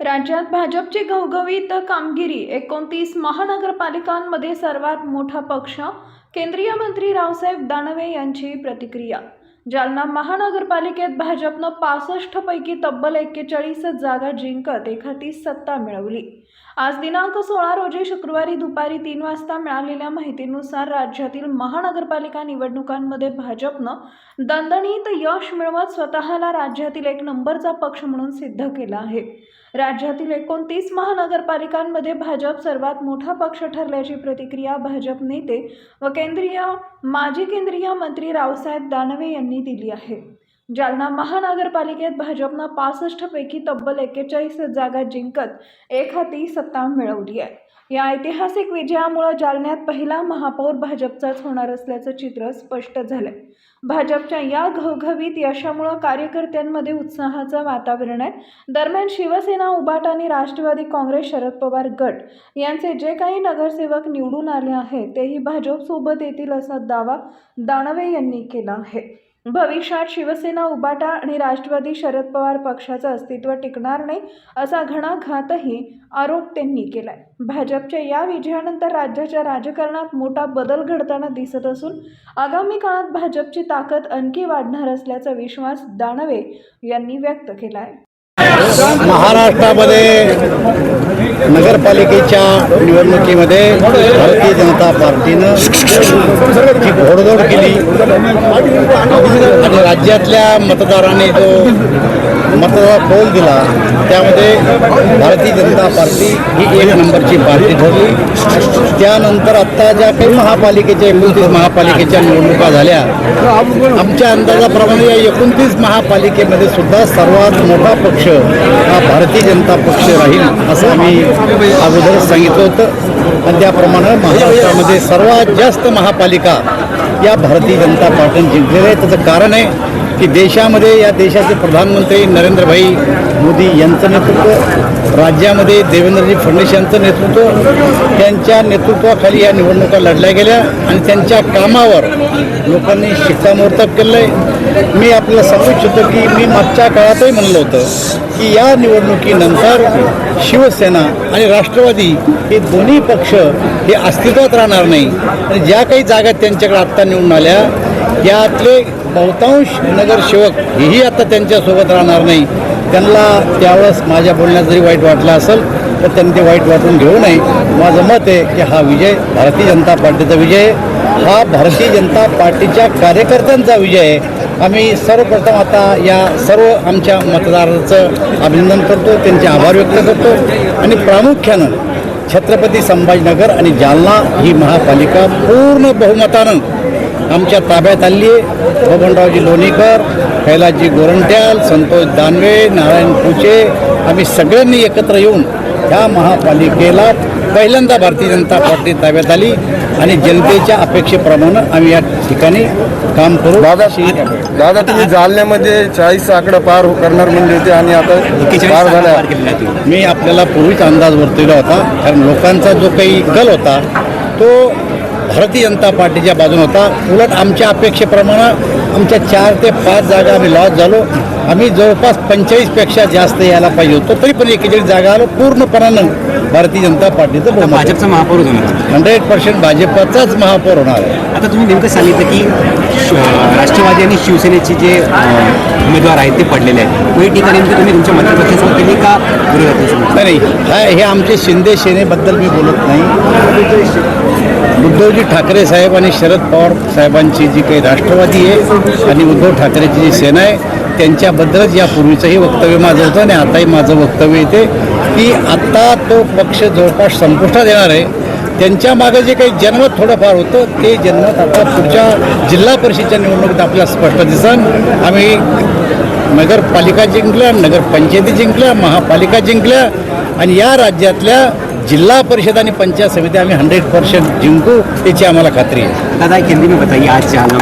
राज्यात भाजपची घवघवीत कामगिरी 29 महानगरपालिकांमध्ये सर्वात मोठा पक्ष. केंद्रीय मंत्री रावसाहेब दानवे यांची प्रतिक्रिया. जालना महानगरपालिकेत भाजपनं 65 पैकी तब्बल 41 जागा जिंकत एखादी सत्ता मिळवली. आज दिनांक 16 रोजी शुक्रवारी दुपारी 3 वाजता मिळालेल्या माहितीनुसार राज्यातील महानगरपालिका निवडणुकांमध्ये भाजपनं दणदणीत यश मिळवत स्वतःला राज्यातील एक नंबरचा पक्ष म्हणून सिद्ध केला आहे. राज्यातील 29 महानगरपालिकांमध्ये भाजप सर्वात मोठा पक्ष ठरल्याची प्रतिक्रिया भाजप नेते व माजी केंद्रीय मंत्री रावसाहेब दानवे यांनी दिली आहे. जालना महानगरपालिकेत भाजपनं 65 पैकी तब्बल 41 जागा जिंकत एखादी सत्ता मिळवली आहे. या ऐतिहासिक विजयामुळे जालन्यात पहिला महापौर भाजपचाच होणार असल्याचं चित्र स्पष्ट झालंय. भाजपच्या या घवघवीत यशामुळे कार्यकर्त्यांमध्ये उत्साहाचं वातावरण आहे. दरम्यान शिवसेना, उबाटा आणि राष्ट्रवादी काँग्रेस, शरद पवार गट यांचे जे काही नगरसेवक निवडून आले आहेत तेही भाजपसोबत येतील असा दावा दानवे यांनी केला आहे. भविष्यात शिवसेना, उबाटा आणि राष्ट्रवादी शरद पवार पक्षाचं अस्तित्व टिकणार नाही असा घणाघातही आरोप त्यांनी केलाय. भाजपच्या या विजयानंतर राज्याच्या राजकारणात मोठा बदल घडताना दिसत असून आगामी काळात भाजपची ताकद आणखी वाढणार असल्याचा विश्वास दानवे यांनी व्यक्त केला आहे. महाराष्ट्रामध्ये नगरपालिकेच्या निवडणुकीमध्ये भारतीय जनता पार्टीनं जी घोडदौड केली आणि राज्यातल्या मतदारांनी जो मतदार कौल दिला त्यामध्ये भारतीय जनता पार्टी ही एक नंबरची पार्टी ठरली. त्यानंतर आत्ता ज्या काही महापालिकेच्या 29 महापालिकेच्या निवडणुका झाल्या, आमच्या अंदाजाप्रमाणे या 29 महापालिकेमध्ये सुद्धा सर्वात मोठा पक्ष हा भारतीय जनता पक्ष राहील असं आम्ही अगोदरच सांगितलं होतं. आणि त्याप्रमाणे महाराष्ट्रामध्ये सर्वात जास्त महापालिका या भारतीय जनता पार्टीने जिंकलेल्या आहे. त्याचं कारण आहे की देशामध्ये या देशाचे प्रधानमंत्री नरेंद्रभाई मोदी यांचं नेतृत्व, राज्यामध्ये देवेंद्रजी फडणवीस यांचं नेतृत्व, त्यांच्या नेतृत्वाखाली या निवडणुका लढल्या गेल्या आणि त्यांच्या कामावर लोकांनी शिक्कामोर्तब केलं आहे. मी आपल्याला सांगू इच्छितो की मी मागच्या काळातही म्हणलं होतं की या निवडणुकीनंतर शिवसेना आणि राष्ट्रवादी हे दोन्ही पक्ष हे अस्तित्वात राहणार नाही आणि ज्या काही जागा त्यांच्याकडे आत्ता निवडून आल्या यातले बहुतांश नगरसेवक हेही आता त्यांच्यासोबत राहणार नाही. त्यांना त्यावेळेस माझ्या बोलण्यात जरी वाईट वाटलं असेल तर त्यांनी ते वाईट वाटून घेऊ नये. माझं मत आहे की हा विजय भारतीय जनता पार्टीचा विजय आहे, हा भारतीय जनता पार्टीच्या कार्यकर्त्यांचा विजय आहे. आम्ही सर्वप्रथम आता या सर्व आमच्या मतदाराचं अभिनंदन करतो, त्यांचे आभार व्यक्त करतो आणि प्रामुख्यानं छत्रपती संभाजीनगर आणि जालना ही महापालिका पूर्ण बहुमतानं आमच्या ताब्यात आली आहे. बबनरावजी लोणीकर, कैलासजी गोरंट्याल, संतोष दानवे, नारायण पुचे आम्ही सगळ्यांनी एकत्र येऊन ह्या महापालिकेला पहिल्यांदा भारतीय जनता पार्टी ताब्यात आली आणि जनतेच्या अपेक्षेप्रमाणे आम्ही या ठिकाणी काम करू. दादा तुम्ही जालन्यामध्ये 40 आकडा पार करणार म्हणले होते आणि आता पार झाला. मी आपल्याला पूर्वीच अंदाज वर्तवला होता, कारण लोकांचा जो काही कल होता तो भारतीय जनता पार्टीच्या बाजूने होता. उलट आमच्या अपेक्षेप्रमाणे आमच्या 4 ते 5 जागा आम्ही लॉस झालो. आम्ही जवळपास 45पेक्षा जास्त यायला पाहिजे होतो, तरी पण 41 जागा आलो. पूर्णपणानं भारतीय जनता पार्टीचं भाजपचा महापौर होणार, 100% भाजपचाच महापौर होणार आहे. आता तुम्ही नेमकं सांगितलं की राष्ट्रवादी आणि शिवसेनेचे जे उमेदवार आहेत ते पडलेले आहेत. काही ठिकाणी नेमकं तुम्ही तुमच्या मंत्रिपक्षासोबत केली का विरोधात? नाही, हे आमचे शिंदे सेनेबद्दल मी बोलत नाही. उद्धवजी ठाकरे साहेब आणि शरद पवार साहेबांची जी काही राष्ट्रवादी आहे आणि उद्धव ठाकरेची जी सेना आहे त्यांच्याबद्दलच यापूर्वीचंही वक्तव्य माझं होतं आणि आताही माझं वक्तव्य येते की आत्ता तो पक्ष जवळपास संपुष्टात येणार आहे. त्यांच्या मागे जे काही जनमत थोडंफार होतं ते जनमत आता पुढच्या जिल्हा परिषदेच्या निवडणुकीत आपल्याला स्पष्ट दिसन. आम्ही नगरपालिका जिंकल्या, नगरपंचायती जिंकल्या, महापालिका जिंकल्या आणि या राज्यातल्या जिल्हा परिषद आणि पंचायत समिती आम्ही 100% जिंकू याची आम्हाला खात्री आहे. दादा एक हिंदी में बताइए आज जालना